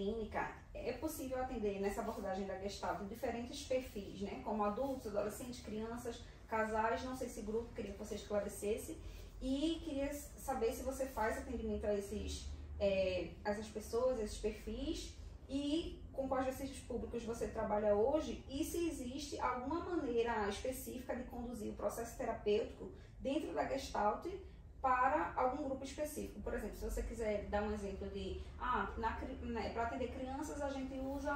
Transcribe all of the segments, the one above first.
clínica, é possível atender nessa abordagem da Gestalt diferentes perfis, né? Como adultos, adolescentes, crianças, casais, não sei se grupo, queria que você esclarecesse. E queria saber se você faz atendimento a essas pessoas, esses perfis, e com quais desses públicos você trabalha hoje, e se existe alguma maneira específica de conduzir o processo terapêutico dentro da Gestalt para algum grupo específico. Por exemplo, se você quiser dar um exemplo de, para atender crianças a gente usa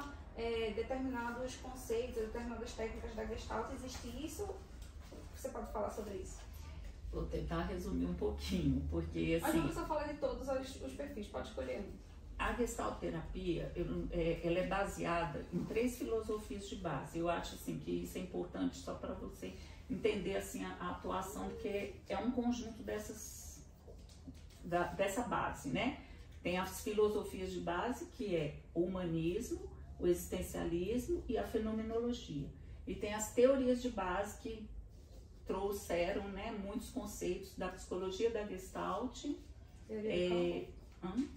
determinados conceitos, determinadas técnicas da Gestalt, existe isso? Você pode falar sobre isso? Vou tentar resumir um pouquinho, porque assim... Mas não precisa falar de todos os perfis, pode escolher um. A Gestalt terapia, ela é baseada em 3 filosofias de base. Eu acho assim, que isso é importante só para você entender assim, a atuação, porque é um conjunto dessa base, né? Tem as filosofias de base, que é o humanismo, o existencialismo e a fenomenologia. E tem as teorias de base que trouxeram, né, muitos conceitos da psicologia da Gestalt,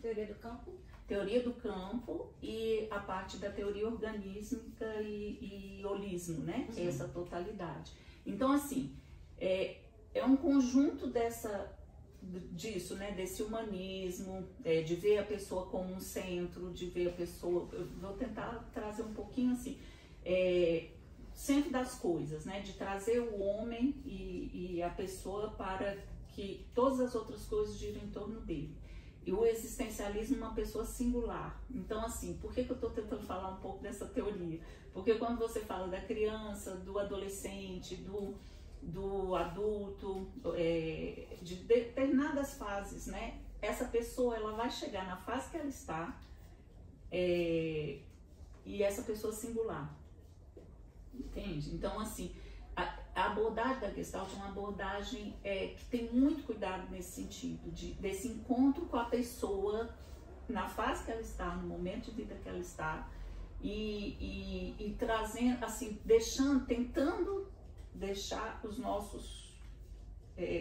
Teoria do campo. Teoria do campo e a parte da teoria organísmica e holismo, né? Que é essa totalidade. Então, assim, é um conjunto disso, né? Desse humanismo, de ver a pessoa como um centro, de ver a pessoa... Eu vou tentar trazer um pouquinho, assim, centro das coisas, né? De trazer o homem e a pessoa para que todas as outras coisas girem em torno dele. E o existencialismo é uma pessoa singular. Então, assim, por que eu estou tentando falar um pouco dessa teoria? Porque quando você fala da criança, do adolescente, do adulto, de determinadas fases, né? Essa pessoa, ela vai chegar na fase que ela está, e essa pessoa singular. Entende? Então, assim, a abordagem da Gestalt é uma abordagem que tem muito cuidado nesse sentido, desse encontro com a pessoa na fase que ela está, no momento de vida que ela está, e trazendo, assim, tentando deixar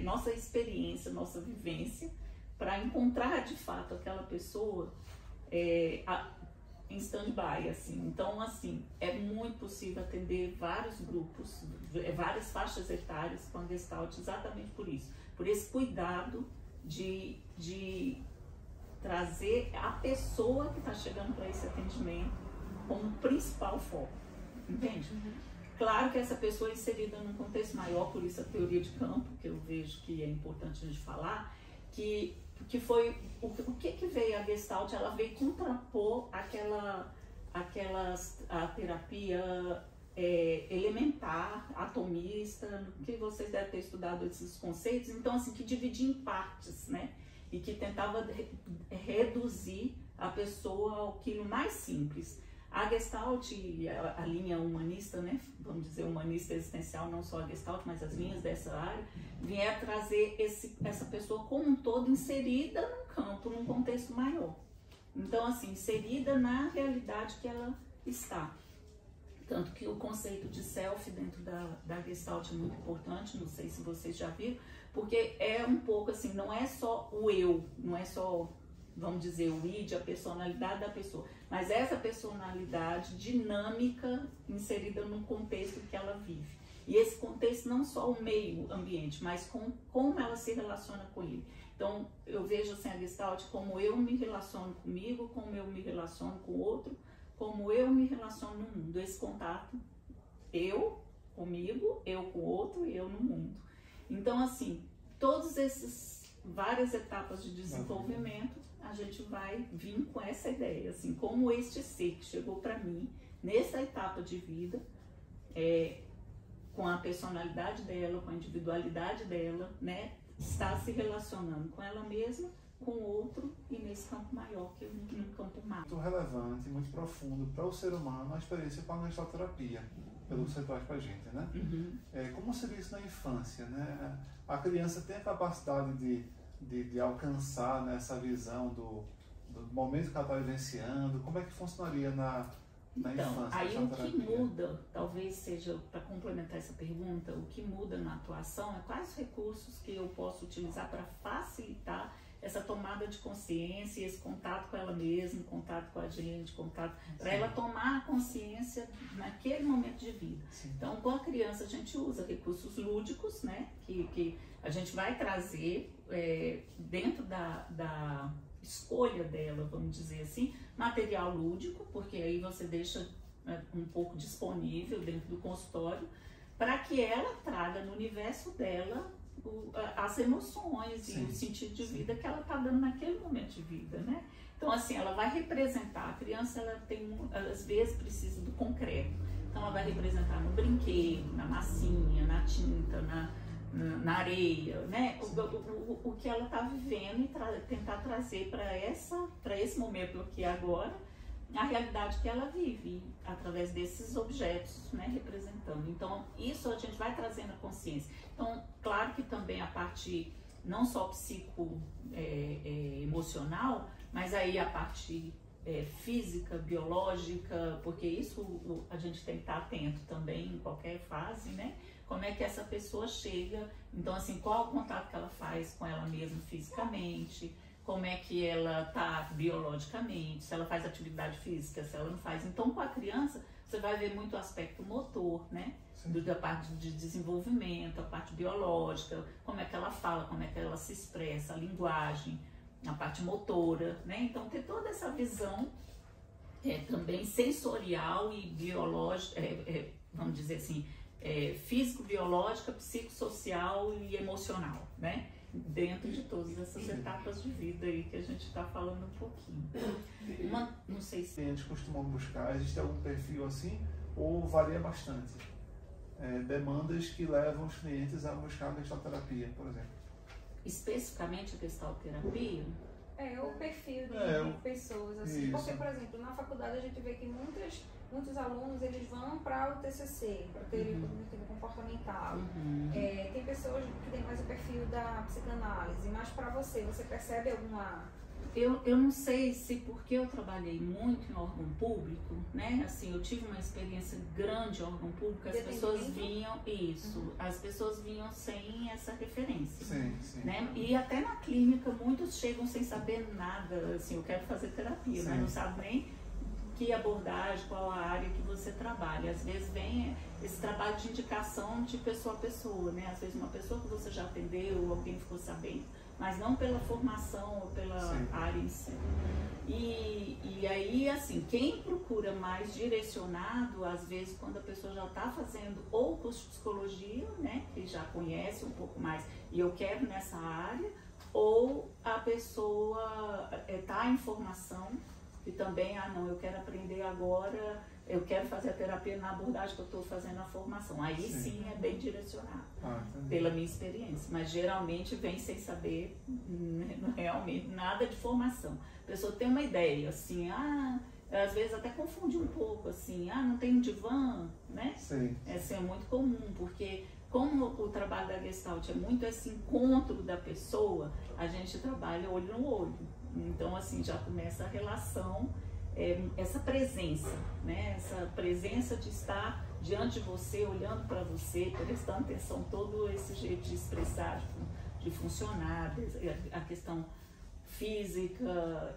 nossa experiência, nossa vivência, para encontrar de fato aquela pessoa em stand-by, assim. Então, assim, é muito possível atender vários grupos, várias faixas etárias com a Gestalt, exatamente por isso, por esse cuidado de trazer a pessoa que está chegando para esse atendimento como principal foco, entende? Claro que essa pessoa é inserida num contexto maior, por isso a teoria de campo, que eu vejo que é importante a gente falar, que foi o que veio a Gestalt. Ela veio contrapor a terapia elementar, atomista, que vocês devem ter estudado esses conceitos, então assim, que dividia em partes, né? E que tentava reduzir a pessoa àquilo mais simples. A Gestalt, a linha humanista, né, vamos dizer, humanista existencial, não só a Gestalt, mas as linhas dessa área, vieram trazer essa pessoa como um todo inserida num campo, num contexto maior. Então, assim, inserida na realidade que ela está. Tanto que o conceito de self dentro da Gestalt é muito importante, não sei se vocês já viram, porque é um pouco assim, não é só o eu, não é só, vamos dizer, o id, a personalidade da pessoa, mas essa personalidade dinâmica inserida no contexto que ela vive. E esse contexto não só o meio ambiente, mas como ela se relaciona com ele. Então, eu vejo assim, a Gestalt como eu me relaciono comigo, como eu me relaciono com o outro, como eu me relaciono no mundo. Esse contato, eu comigo, eu com o outro e eu no mundo. Então, assim, todas essas várias etapas de desenvolvimento, a gente vai vir com essa ideia, assim, como este ser que chegou para mim, nessa etapa de vida, com a personalidade dela, com a individualidade dela, né, está se relacionando com ela mesma, com o outro e nesse campo maior, que é um campo macro. Muito relevante, muito profundo para o ser humano a experiência com a gestalterapia, pelo que você traz para a gente, né? Como seria isso na infância, né? A criança tem a capacidade de alcançar, né, essa visão do momento que ela está vivenciando. Como é que funcionaria na infância? Aí o que muda, talvez seja, para complementar essa pergunta, o que muda na atuação é quais recursos que eu posso utilizar para facilitar essa tomada de consciência, esse contato com ela mesma, contato com a gente, contato para ela tomar a consciência naquele momento de vida. Sim. Então, com a criança a gente usa recursos lúdicos, né, que a gente vai trazer dentro da escolha dela, vamos dizer assim, material lúdico, porque aí você deixa um pouco disponível dentro do consultório, para que ela traga no universo dela as emoções Sim. e o sentido de vida que ela está dando naquele momento de vida, né? Então, assim, ela vai representar, a criança, ela tem, às vezes, precisa do concreto, então ela vai representar no brinquedo, na massinha, na tinta, na areia, né? O que ela está vivendo e tentar trazer para esse momento aqui agora, a realidade que ela vive, através desses objetos, né, representando. Então, isso a gente vai trazendo a consciência. Então, claro que também a parte, não só emocional, mas aí a parte física, biológica, porque isso a gente tem que estar atento também em qualquer fase, né? Como é que essa pessoa chega, então, assim, qual é o contato que ela faz com ela mesma fisicamente, como é que ela está biologicamente, se ela faz atividade física, se ela não faz. Então, com a criança, você vai ver muito o aspecto motor, né? Da parte de desenvolvimento, a parte biológica, como é que ela fala, como é que ela se expressa, a linguagem, a parte motora, né? Então, ter toda essa visão também sensorial e biológica, vamos dizer assim, físico-biológica, psicossocial e emocional, né? Dentro de todas essas etapas de vida aí que a gente está falando um pouquinho. Não sei se... Clientes costumam buscar, existe algum perfil assim ou varia bastante? Demandas que levam os clientes a buscar a gestalterapia, por exemplo. Especificamente a gestalterapia? O perfil de pessoas, assim. Isso. Porque, por exemplo, na faculdade a gente vê que muitos alunos, eles vão para o TCC, para o teoria cognitivo comportamental. Tem pessoas que têm mais o perfil da psicanálise, mas para você percebe alguma... Eu não sei se porque eu trabalhei muito em órgão público, né? Assim, eu tive uma experiência grande em órgão público, as pessoas vinham, as pessoas vinham sem essa referência. Sim. Né? E até na clínica, muitos chegam sem saber nada, assim, eu quero fazer terapia, mas não sabe nem que abordagem, qual a área que você trabalha. Às vezes vem esse trabalho de indicação de pessoa a pessoa, né? Às vezes uma pessoa que você já atendeu, alguém ficou sabendo, mas não pela formação ou pela área em si. E aí, assim, quem procura mais direcionado, às vezes, quando a pessoa já está fazendo ou curso de psicologia, né, que já conhece um pouco mais, e eu quero nessa área, ou a pessoa está em formação, e também, não, eu quero aprender agora, eu quero fazer a terapia na abordagem que eu estou fazendo a formação. Aí sim é bem direcionado, pela minha experiência. Mas geralmente vem sem saber realmente nada de formação. A pessoa tem uma ideia, assim, às vezes até confunde um pouco, assim, não tem um divã, né? Sim. Assim, é muito comum, porque como o trabalho da Gestalt é muito esse encontro da pessoa, a gente trabalha olho no olho. Então, assim, já começa a relação, essa presença, né? Essa presença de estar diante de você, olhando para você, prestando atenção, todo esse jeito de expressar, de funcionar, a questão física,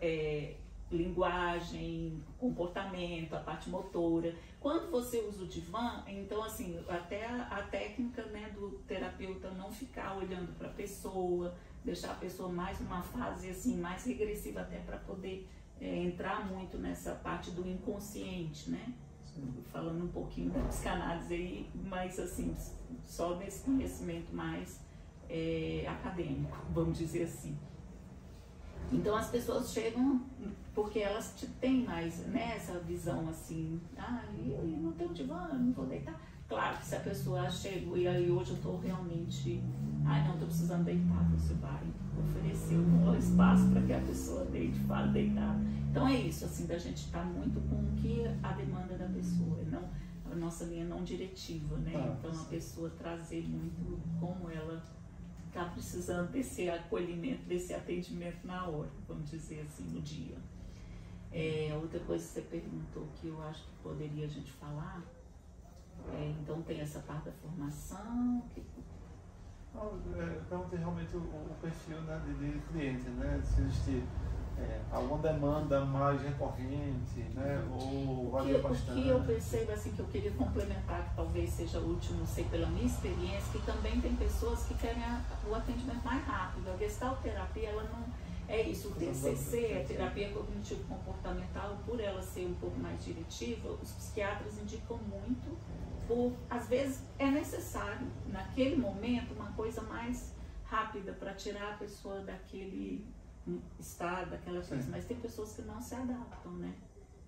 linguagem, comportamento, a parte motora. Quando você usa o divã, então, assim, até a técnica, né, do terapeuta não ficar olhando para a pessoa, deixar a pessoa mais numa fase assim, mais regressiva, até para poder entrar muito nessa parte do inconsciente, né? Falando um pouquinho da psicanálise aí, mas assim, só nesse conhecimento mais acadêmico, vamos dizer assim. Então as pessoas chegam porque elas têm mais, né, essa visão assim, eu não tenho divã, eu não vou deitar. Claro que se a pessoa chega e aí hoje eu estou realmente, não estou precisando deitar, você vai oferecer um espaço para que a pessoa deite, fale deitada. Então é isso, assim, da gente estar muito com o que a demanda da pessoa, não, a nossa linha não diretiva, né? Então a pessoa trazer muito como ela está precisando desse acolhimento, desse atendimento na hora, vamos dizer assim, no dia. Outra coisa que você perguntou que eu acho que poderia a gente falar, então tem essa parte da formação, Eu perguntei realmente o perfil, né, de cliente, né? Se existe alguma demanda mais recorrente, né? Ou varia bastante. O que eu percebo, assim, que eu queria complementar, que talvez seja útil, não sei, pela minha experiência, que também tem pessoas que querem o atendimento mais rápido. A gestalterapia, ela não é isso. O TCC, a terapia cognitivo-comportamental, por ela ser um pouco mais diretiva, os psiquiatras indicam muito. Às vezes é necessário, naquele momento, uma coisa mais rápida para tirar a pessoa daquele estado, daquela coisa. Mas tem pessoas que não se adaptam, né?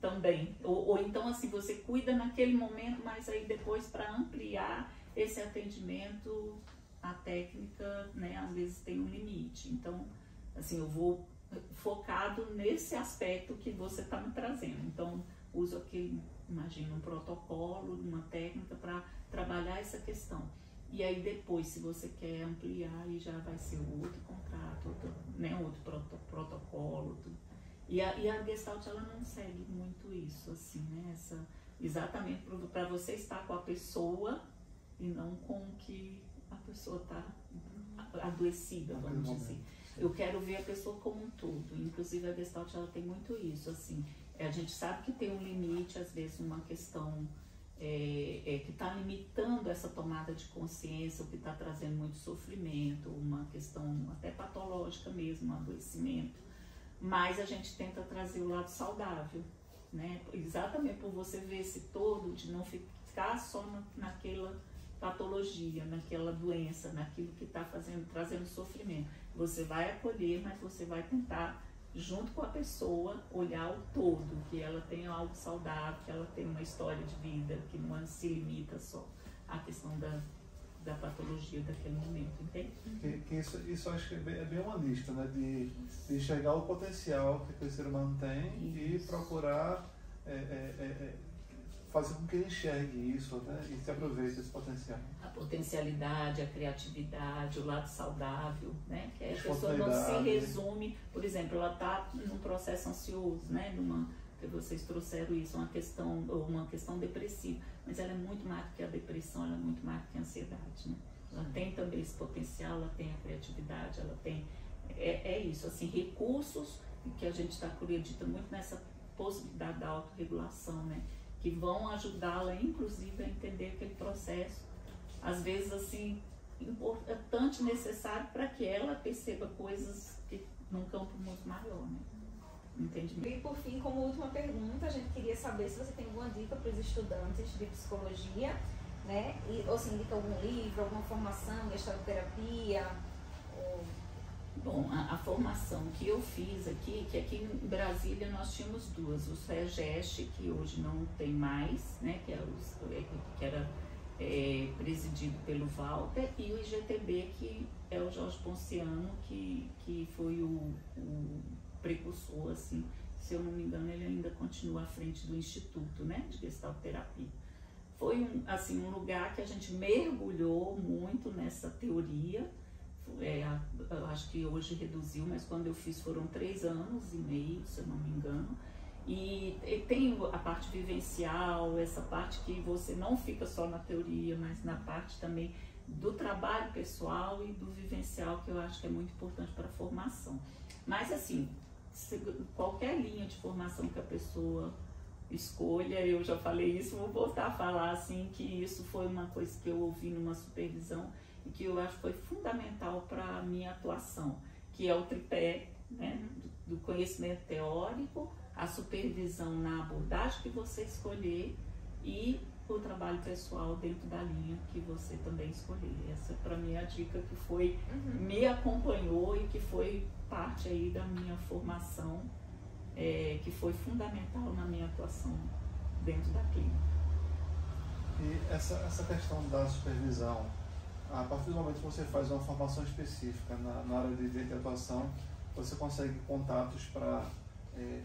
Também. Ou então, assim, você cuida naquele momento, mas aí depois, para ampliar esse atendimento, a técnica, né, às vezes tem um limite. Então, assim, eu vou focado nesse aspecto que você está me trazendo. Então, uso aquele, imagina, um protocolo, uma técnica para trabalhar essa questão. E aí depois, se você quer ampliar, aí já vai ser outro contrato, outro protocolo. Tudo. E a Gestalt, ela não segue muito isso, assim, né? Exatamente para você estar com a pessoa e não com o que a pessoa está adoecida, vamos dizer. Eu quero ver a pessoa como um todo. Inclusive a Gestalt, ela tem muito isso, assim. A gente sabe que tem um limite, às vezes uma questão que está limitando essa tomada de consciência, o que está trazendo muito sofrimento, uma questão até patológica mesmo, um adoecimento. Mas a gente tenta trazer o lado saudável, né? Exatamente por você ver esse todo, de não ficar só naquela patologia, naquela doença, naquilo que está trazendo sofrimento. Você vai acolher, mas você vai tentar, junto com a pessoa, olhar o todo, que ela tem algo saudável, que ela tem uma história de vida, que não se limita só à questão da patologia daquele momento, entende? Isso acho que é bem humanista, né? De enxergar o potencial que o ser humano tem e procurar fazer com que ele enxergue isso, né? E se aproveite esse potencial. A potencialidade, a criatividade, o lado saudável, né? Que a pessoa não se resume, por exemplo, ela está num processo ansioso, né? Que vocês trouxeram isso, uma questão depressiva, mas ela é muito mais do que a depressão, ela é muito mais do que a ansiedade, né? Ela tem também esse potencial, ela tem a criatividade, ela tem, isso, assim, recursos, que a gente acredita muito nessa possibilidade da autorregulação, né? Que vão ajudá-la, inclusive, a entender aquele processo, às vezes, assim, importante, necessário para que ela perceba coisas num campo muito maior, né? Entendimento. E por fim, como última pergunta, a gente queria saber se você tem alguma dica para os estudantes de psicologia, né? Ou se indica algum livro, alguma formação, gestalterapia. Bom, a formação que eu fiz aqui, que aqui em Brasília nós tínhamos duas, o SEGEST, que hoje não tem mais, né? Que era presidido pelo Walter, e o IGTB, que é o Jorge Ponciano, que foi o precursor, assim, se eu não me engano, ele ainda continua à frente do Instituto, né, de Gestalterapia. Foi um lugar que a gente mergulhou muito nessa teoria. Eu acho que hoje reduziu, mas quando eu fiz foram 3 anos e meio, se eu não me engano. E tem a parte vivencial, essa parte que você não fica só na teoria, mas na parte também do trabalho pessoal e do vivencial, que eu acho que é muito importante para a formação. Mas assim, qualquer linha de formação que a pessoa escolha, eu já falei isso, vou voltar a falar assim, que isso foi uma coisa que eu ouvi numa supervisão e que eu acho que foi fundamental para a minha atuação, que é o tripé, né, do conhecimento teórico, a supervisão na abordagem que você escolher e o trabalho pessoal dentro da linha que você também escolher. Essa para mim é a dica que foi, me acompanhou e que foi parte aí da minha formação, que foi fundamental na minha atuação dentro da clínica. E essa questão da supervisão, a partir do momento que você faz uma formação específica na área de atuação, você consegue contatos para,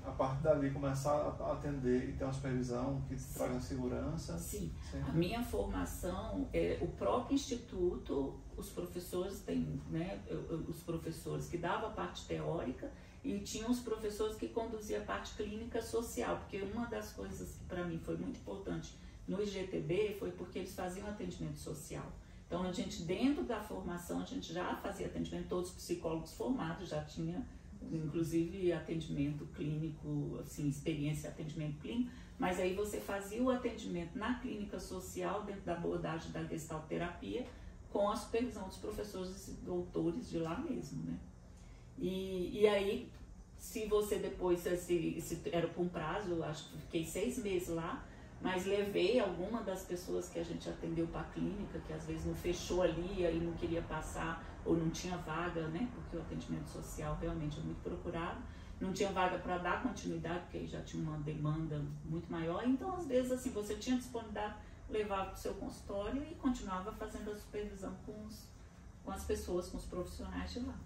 a partir dali, começar a atender e ter uma supervisão que traga segurança? Sim. A minha formação, o próprio instituto, os professores têm, né, os professores que davam a parte teórica e tinham os professores que conduziam a parte clínica social, porque uma das coisas que para mim foi muito importante no IGTB foi porque eles faziam atendimento social. Então, a gente, dentro da formação, a gente já fazia atendimento, todos os psicólogos formados já tinha, inclusive, atendimento clínico, assim, experiência em atendimento clínico, mas aí você fazia o atendimento na clínica social, dentro da abordagem da gestalterapia, com a supervisão dos professores e doutores de lá mesmo, né? E aí, se você depois, era por um prazo, eu acho que fiquei 6 meses lá, mas levei alguma das pessoas que a gente atendeu para a clínica, que às vezes não fechou ali, aí não queria passar, ou não tinha vaga, né? Porque o atendimento social realmente é muito procurado. Não tinha vaga para dar continuidade, porque aí já tinha uma demanda muito maior. Então, às vezes, assim, você tinha disponibilidade, levava para o seu consultório e continuava fazendo a supervisão com as pessoas, com os profissionais de lá.